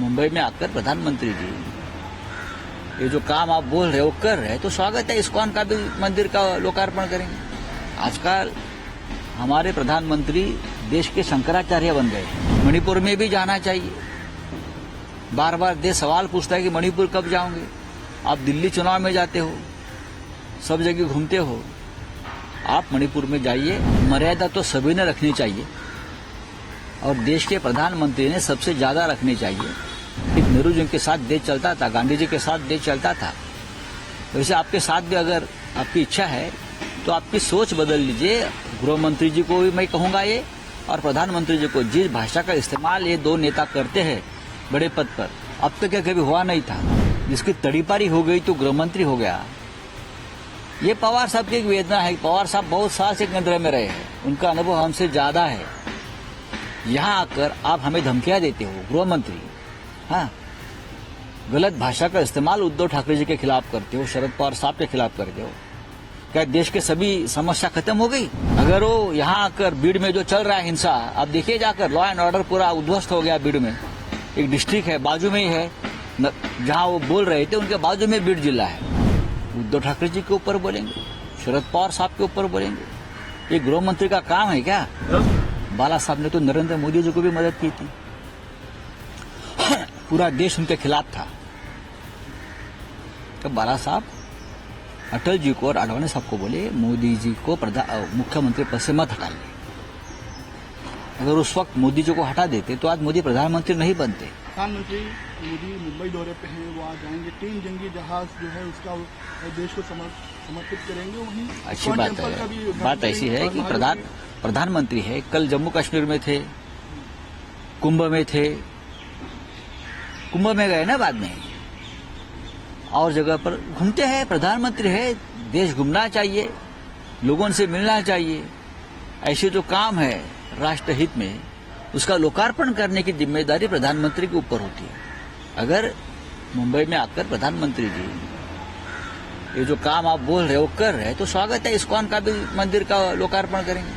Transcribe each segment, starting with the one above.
मुंबई में आकर प्रधानमंत्री जी ये जो काम आप बोल रहे हो कर रहे हैं तो स्वागत है। इस्कॉन का भी मंदिर का लोकार्पण करेंगे। आजकल हमारे प्रधानमंत्री देश के शंकराचार्य बन गए। मणिपुर में भी जाना चाहिए। बार बार देश सवाल पूछता है कि मणिपुर कब जाओगे। आप दिल्ली चुनाव में जाते हो, सब जगह घूमते हो, आप मणिपुर में जाइए। मर्यादा तो सभी ने रखनी चाहिए और देश के प्रधानमंत्री ने सबसे ज्यादा रखनी चाहिए। नेहरू जी के साथ देश चलता था, गांधी जी के साथ देश चलता था, वैसे आपके साथ भी अगर आपकी इच्छा है तो आपकी सोच बदल लीजिए। गृह मंत्री जी को भी मैं कहूंगा ये, और प्रधानमंत्री जी को, जिस भाषा का इस्तेमाल ये दो नेता करते हैं बड़े पद पर, अब तक कभी हुआ नहीं था। जिसकी तड़ीपारी हो गई तो गृह मंत्री हो गया। ये पवार साहब की एक वेदना है। पवार साहब बहुत साल से केंद्र में रहे हैं, उनका अनुभव हमसे ज्यादा है। यहाँ आकर आप हमें धमकियां देते हो, गृह मंत्री। हाँ, गलत भाषा का इस्तेमाल उद्धव ठाकरे जी के खिलाफ करते हो, शरद पवार साहब के खिलाफ करते हो। क्या देश के सभी समस्या खत्म हो गई? अगर वो यहाँ आकर बीड़ में जो चल रहा है हिंसा, आप देखिए जाकर, लॉ एंड ऑर्डर पूरा उद्ध्वस्त हो गया। बीड़ में एक डिस्ट्रिक्ट है, बाजू में ही है, जहाँ वो बोल रहे थे उनके बाजू में बीड़ जिला है। उद्धव ठाकरे जी के ऊपर बोलेंगे, शरद पवार साहब के ऊपर बोलेंगे। ये गृह मंत्री का काम है क्या? बाला साहब ने तो नरेंद्र मोदी जी को भी मदद की थी। पूरा देश उनके खिलाफ था। तो बाला साहब अटल जी को और आडवाणी साहब को बोले, मोदी जी को मुख्यमंत्री पद से मत हटाइए। अगर उस वक्त मोदी जी को हटा देते तो आज मोदी प्रधानमंत्री नहीं बनते। प्रधानमंत्री मोदी मुंबई दौरे पे हैं, वो आ जाएंगे। 3 जंगी जहाज जो है उसका देश को समर्पित करेंगे। वहीं अच्छी बात है। बात ऐसी है कि प्रधानमंत्री है, कल जम्मू कश्मीर में थे, कुंभ में थे, कुंभ में गए ना बाद में, और जगह पर घूमते हैं। प्रधानमंत्री है, देश घूमना चाहिए, लोगों से मिलना चाहिए। ऐसे जो काम है राष्ट्रहित में, उसका लोकार्पण करने की जिम्मेदारी प्रधानमंत्री के ऊपर होती है। अगर मुंबई में आकर प्रधानमंत्री जी ये जो काम आप बोल रहे हो कर रहे हैं तो स्वागत है। इस्कॉन का भी मंदिर का लोकार्पण करेंगे।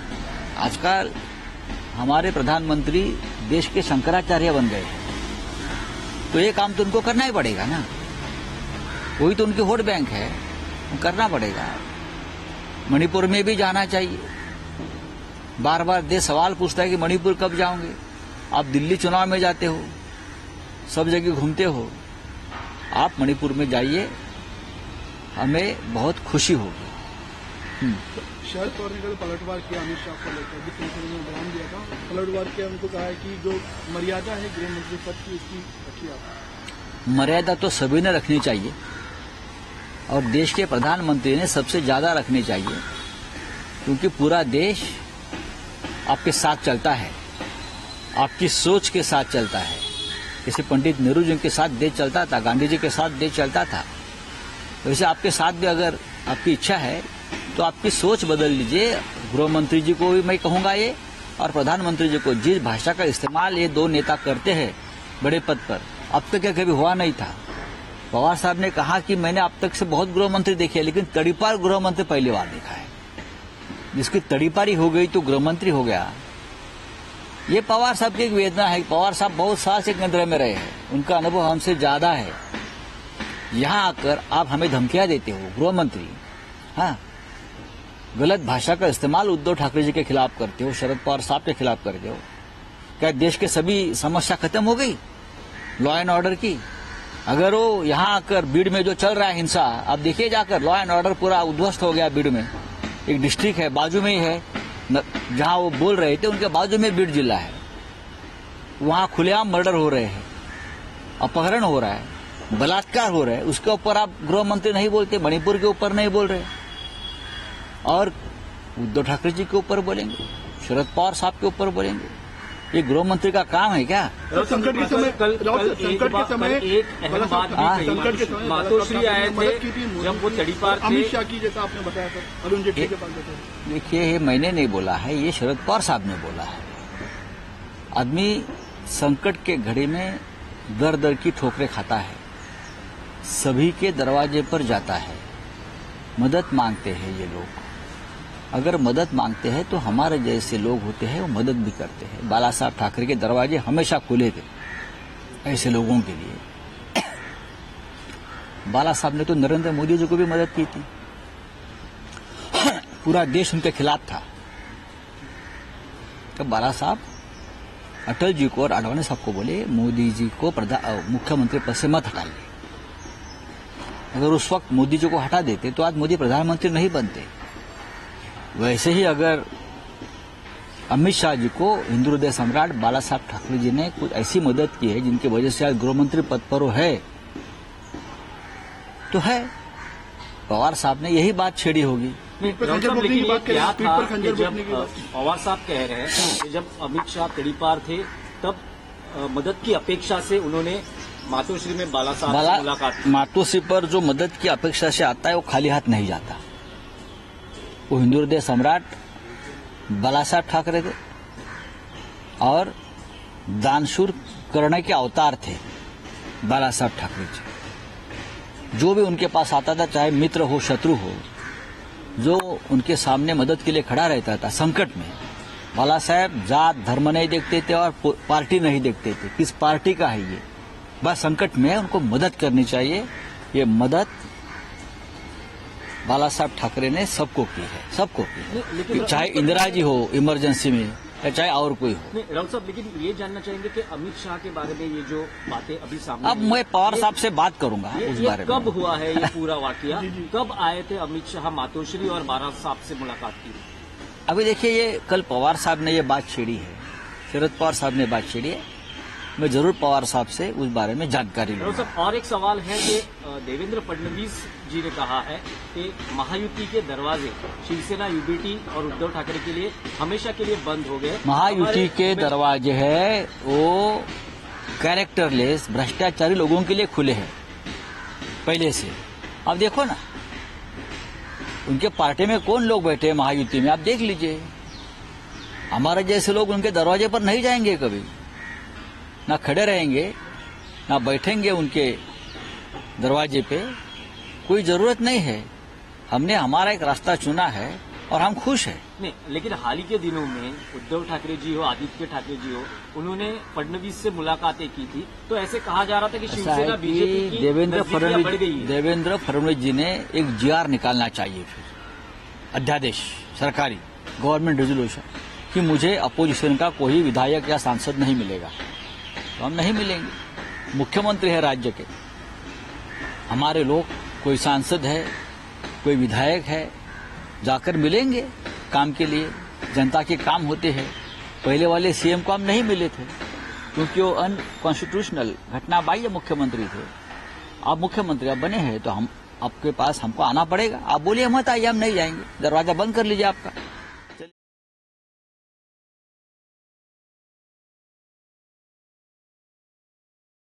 आजकल हमारे प्रधानमंत्री देश के शंकराचार्य बन गए, तो ये काम तो उनको करना ही पड़ेगा ना। वही तो उनकी वोट बैंक है, करना पड़ेगा। मणिपुर में भी जाना चाहिए। बार बार देश सवाल पूछता है कि मणिपुर कब जाओगे। आप दिल्ली चुनाव में जाते हो, सब जगह घूमते हो, आप मणिपुर में जाइए, हमें बहुत खुशी होगी। शरद पवार ने कल पलटवार किया अमित शाह को लेकर, वित्त मंत्री ने बयान दिया था। पलटवार किया, उनको कहा है कि जो मर्यादा है गृह मंत्री पद की, उसकी रखिए आप। मर्यादा तो सभी ने रखनी चाहिए और देश के प्रधानमंत्री ने सबसे ज्यादा रखनी चाहिए, क्योंकि पूरा देश आपके साथ चलता है, आपकी सोच के साथ चलता है। जैसे पंडित नेहरू जी के साथ देश चलता था, गांधी जी के साथ देश चलता था, वैसे आपके साथ भी अगर आपकी इच्छा है तो आपकी सोच बदल लीजिए। गृह मंत्री जी को भी मैं कहूंगा ये, और प्रधानमंत्री जी को, जिस भाषा का इस्तेमाल ये दो नेता करते हैं बड़े पद पर, अब तक कभी हुआ नहीं था। पवार साहब ने कहा कि मैंने अब तक से बहुत गृह मंत्री देखे, लेकिन तड़ीपार गृह मंत्री पहली बार देखा है। जिसकी तड़ीपारी हो गई तो गृह मंत्री हो गया। ये पवार साहब की एक वेदना है। पवार साहब बहुत साल से केंद्र में रहे हैं, उनका अनुभव हमसे ज्यादा है। यहाँ आकर आप हमें धमकियां देते हो, गृह मंत्री। हाँ, गलत भाषा का इस्तेमाल उद्धव ठाकरे जी के खिलाफ करते हो, शरद पवार साहब के खिलाफ करते हो। क्या देश के सभी समस्या खत्म हो गई लॉ एंड ऑर्डर की? अगर वो यहाँ आकर बीड़ में जो चल रहा है हिंसा, आप देखिए जाकर, लॉ एंड ऑर्डर पूरा उद्ध्वस्त हो गया। बीड़ में एक डिस्ट्रिक्ट है, बाजू में ही है, जहाँ वो बोल रहे थे उनके बाजू में बीड़ जिला है। वहाँ खुलेआम मर्डर हो रहे हैं, अपहरण हो रहा है, बलात्कार हो रहा है। उसके ऊपर आप गृह मंत्री नहीं बोलते, मणिपुर के ऊपर नहीं बोल रहे, और उद्धव ठाकरे जी के ऊपर बोलेंगे, शरद पवार साहब के ऊपर बोलेंगे। ये गृह मंत्री का काम है क्या? संकट के समय मातोश्री आए थे, जब वो तड़ीपार थे, अमित शाह की, जैसा आपने बताया था, अरुण जेटली के पास गए थे। देखिए, ये मैंने नहीं बोला है, ये शरद पवार साहब ने बोला है। आदमी संकट के घड़ी में दर दर की ठोकरें खाता है, सभी के दरवाजे पर जाता है, मदद मांगते हैं ये लोग। अगर मदद मांगते हैं तो हमारे जैसे लोग होते हैं वो मदद भी करते हैं। बाला साहब ठाकरे के दरवाजे हमेशा खुले थे, ऐसे लोगों के लिए। बाला साहब ने तो नरेंद्र मोदी जी को भी मदद की थी, पूरा देश उनके खिलाफ था। तो बाला साहब अटल जी को और आडवाणी साहब को बोले मोदी जी को मुख्यमंत्री पद से मत हटाइए। अगर उस वक्त मोदी जी को हटा देते तो आज मोदी प्रधानमंत्री नहीं बनते। वैसे ही अगर अमित शाह जी को हिंदू हृदय सम्राट बाला साहब ठाकरे जी ने कुछ ऐसी मदद की है जिनकी वजह से आज गृहमंत्री पद पर वो है, तो है। पवार साहब ने यही बात छेड़ी होगी। पवार साहब कह रहे हैं कि जब अमित शाह तड़ीपार थे तब मदद की अपेक्षा से उन्होंने मातोश्री में बाला साहब से मुलाकात की। मातोश्री पर जो मदद की अपेक्षा से आता है वो खाली हाथ नहीं जाता। वो हिंदू हृदय सम्राट बाला साहब ठाकरे थे और दानशूर करने के अवतार थे बाला साहब ठाकरे जी। जो भी उनके पास आता था, चाहे मित्र हो शत्रु हो, जो उनके सामने मदद के लिए खड़ा रहता था संकट में, बाला साहब जात धर्म नहीं देखते थे और पार्टी नहीं देखते थे, किस पार्टी का है ये, बस संकट में उनको मदद करनी चाहिए। ये मदद बाला साहब ठाकरे ने सबको की है, सबको की, चाहे इंदिरा जी हो इमरजेंसी में या चाहे और कोई हो। राउत साहब, लेकिन ये जानना चाहेंगे कि अमित शाह के बारे में ये जो बातें अभी सामने, अब मैं पवार साहब से बात करूंगा उस बारे में। कब हुआ है ये पूरा वाकया? कब आए थे अमित शाह मातोश्री और बाला साहब से मुलाकात की? अभी देखिए, ये कल पवार साहब ने ये बात छेड़ी है, शरद पवार साहब ने बात छेड़ी है। मैं जरूर पवार साहब से उस बारे में जानकारी लूंगा। साहब, और एक सवाल है कि देवेंद्र फडणवीस जी ने कहा है कि महायुति के दरवाजे शिवसेना, यूबीटी और उद्धव ठाकरे के लिए हमेशा के लिए बंद हो गए। महायुति के दरवाजे है वो कैरेक्टरलेस भ्रष्टाचारी लोगों के लिए खुले हैं पहले से। अब देखो ना, उनके पार्टी में कौन लोग बैठे हैं महायुति में, आप देख लीजिए। हमारे जैसे लोग उनके दरवाजे पर नहीं जाएंगे कभी, ना खड़े रहेंगे ना बैठेंगे उनके दरवाजे पे। कोई जरूरत नहीं है। हमने हमारा एक रास्ता चुना है और हम खुश हैं। नहीं, लेकिन हाल ही के दिनों में उद्धव ठाकरे जी हो, आदित्य ठाकरे जी हो, उन्होंने फडणवीस से मुलाकातें की थी, तो ऐसे कहा जा रहा था कि शिवसेना बीजेपी की नजदीकियां बढ़ गई है। देवेंद्र फडणवीस जी ने एक जीआर निकालना चाहिए, फिर अध्यादेश सरकारी गवर्नमेंट रेजोल्यूशन कि मुझे अपोजिशन का कोई विधायक या सांसद नहीं मिलेगा, तो हम नहीं मिलेंगे। मुख्यमंत्री है राज्य के, हमारे लोग, कोई सांसद है, कोई विधायक है, जाकर मिलेंगे काम के लिए। जनता के काम होते हैं। पहले वाले सीएम को हम नहीं मिले थे क्योंकि वो अनकॉन्स्टिट्यूशनल घटना बाह्य मुख्यमंत्री थे। आप मुख्यमंत्री आप बने हैं तो हम आपके पास हमको आना पड़ेगा। आप बोलिए मत आइए, हम नहीं जाएंगे, दरवाजा बंद कर लीजिए आपका।